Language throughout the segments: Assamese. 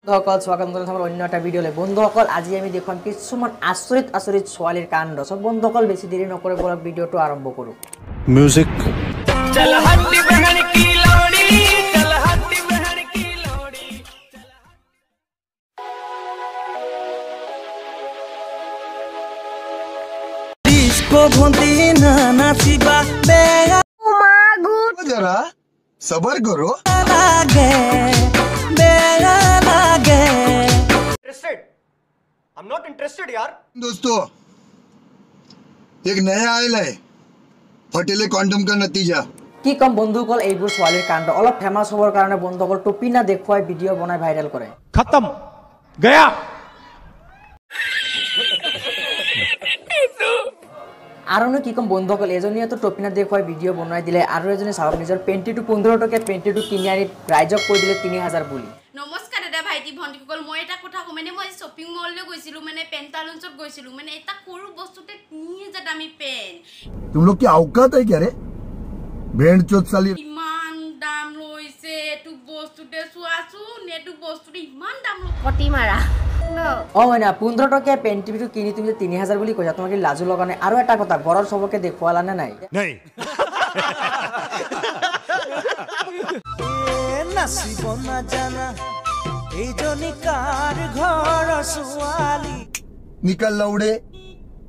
বন্ধুসকল স্বাগতম জনাইছো আমাৰ অন্য এটা ভিডিঅ'লে। বন্ধুসকল আজি আমি দেখুৱাম কিছুমান আচৰিত ছোৱালীৰ কাণ্ড। সব বন্ধুসকল বেছি দেৰি নকৰে বলক ভিডিঅ'টো আৰম্ভ কৰোঁ। म्यूजिक चल हट्टी बहन की लोड़ी, चल हट्टी बहन की लोड़ी। डिस्को घंटी ना नाचिबा बेगा जरा सबर करो। लागे बेगा लागे Interested? I'm not interested यार। दोस्तों एक नया आयल है फटेले कॉन्डम का नतीजा। কি কম বন্ধুসকল এইবোৰ ছোৱালীৰ কাণ্ড অলপ ফেমাস হ'বৰ কাৰণে বন্ধুসকল টপি না দেখুৱাই ভিডিঅ' বনাই ভাইৰেল কৰে। खत्म गया। আৰুনো কি কম বন্ধুসকল এজনীয়ে তো টপি না দেখুৱাই ভিডিঅ' বনাই দিলে আৰু এজনী চাওক নিজৰ পেণ্টিটো 15 টকাত পেণ্টিটো কিনি আনি প্ৰাইজক কৈ দিলে 3000 বুলি। নমস্কাৰ দাদা ভাইটি ভণ্টিসকল মই এটা কথা কম মানে মই শ্বপিং মললৈ গৈছিলো মানে পেণ্টালুন্সত গৈছিলো মানে এটা সৰু বস্তুতে 3000 দামী পেন तुम लोग की औकात है क्या रे? भेड़ चोत साली। ইমান দাম লৈছে এটো বস্তুতে চোৱাচোন এটো বস্তুতে ইমান দাম পটি মাৰা অ মানে 15 টকা পেণ্টিটো কিনি তুমি 3000 বুলি কৈছা তোমাক লাজু লগা নাই। আৰু এটা কথা ঘৰৰ সবকে দেখুৱালা নে নাই? नहीं नाचिब ना जाना এই জনি कार घर सुवाली निकल लौड़े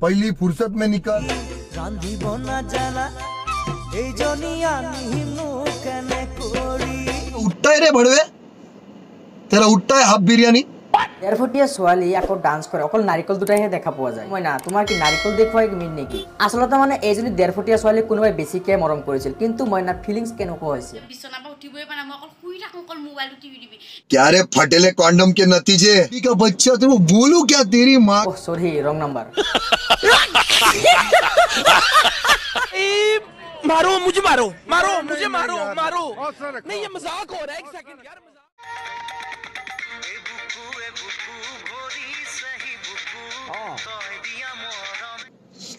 पहली फुर्सत में निकल। रांधिब ना जाना এই জনি আনিনু কেনে করি उठता है रे भड़वे, तेरा उठता है हाफ बिरयानी। দেড়ফুটিয়া ছোৱালী আকৌ ডান্স কৰে অকল নাৰিকল দুটাইহে দেখা পোৱা যায়। মই না তোমাৰ কি নাৰিকল দেখুৱাই মিন নেকি? আচলতে মানে এইজনী দেড়ফুটিয়া ছোৱালী কোনোবাই বেছিকে মৰম কৰিছিল কিন্তু মই না ফিলিংছ কেনেকুৱা হৈছিল। বিছনা পৰা উঠিবই পাৰা মই অকল শুই থাকোঁ অকল মোবাইলটো টিভি টিভি क्या रे फटेले कॉन्डम के नतीजे का बच्चा तुम बोलू क्या तेरी माँ। Oh sorry wrong number. मारो मुझे मारो मारो मुझे मारो मारो नहीं ये मजाक हो रहा है। एक सेकंड यार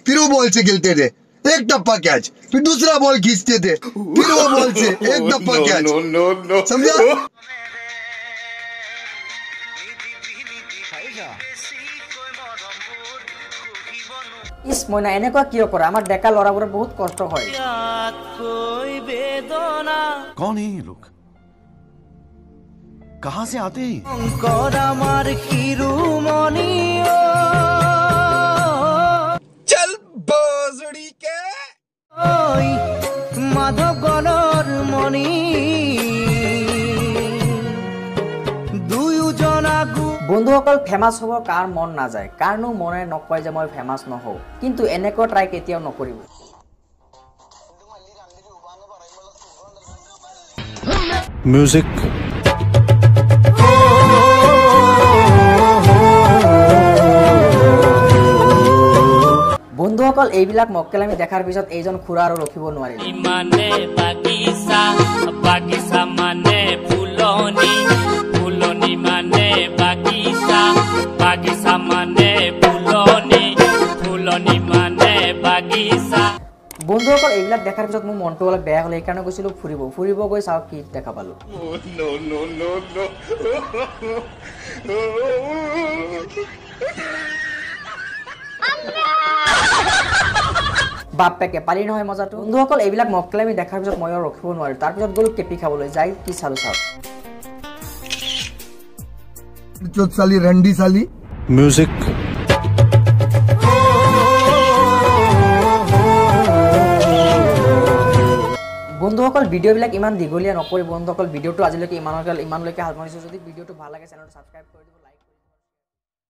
फिर वो बॉल से खेलते थे एक टप्पा कैच, फिर दूसरा बॉल खींचते थे, फिर वो बॉल से एक टप्पा कैच। समझा? ইস মই না এনেকুৱা কিয় কৰে? আমাৰ ডেকা ল'ৰাবোৰৰ বহুত কষ্ট হয়। কই বেদনা कौन है ये लोग? कहाँ से आते हैं? অঙ্কর আমার হিরুমনি चल बाजड़ी के ওই মাধব গণর মনি দুয়োজনা বন্ধুসকল ফেমাস হ'ব কাৰ মন নাযায়, কাৰণো মনে নকয় যে মই ফেমাস নহওঁ, কিন্তু এনেকুৱা ট্ৰাই কেতিয়াও নকৰিব। म्यूजिक বন্ধুসকল এইবিলাক মক্কেলামি দেখাৰ পিছত এইজন খুৰা আৰু ৰখিব নোৱাৰিল। माने बागीचा बागीचा माने फुलोनी फुलोनी माने बागीचा बागीचा माने फुलोनी फुलोनी माने बागीचा। বন্ধুসকল এইবিলাক দেখাৰ পিছত মোৰ মনটো অলপ বেয়া হ'ল, সেইকাৰণে গৈছিলোঁ ফুৰিব গৈ চাওক কি দেখা পালোঁ। বাপেকে পালি নহয় মজাটো। বন্ধুসকল এইবিলাক মক্কেলামি দেখাৰ পিছত মই আৰু ৰখিব নোৱাৰিলোঁ, তাৰপিছত গ'লো কেপি খাবলৈ। যাই কি চালোঁ চাওক। चोत साली रंडी साली। म्यूजिक বন্ধুসকল ভিডিঅ'বিলাক ইমান দীঘলীয়া নকৰি বন্ধুসকল ভিডিঅ'টো আজিলৈকে ইমানলৈকে হাত মাৰিছোঁ। যদি ভিডিঅ'টো ভাল লাগে চেনেলটো ছাবস্ক্ৰাইব কৰি দিব।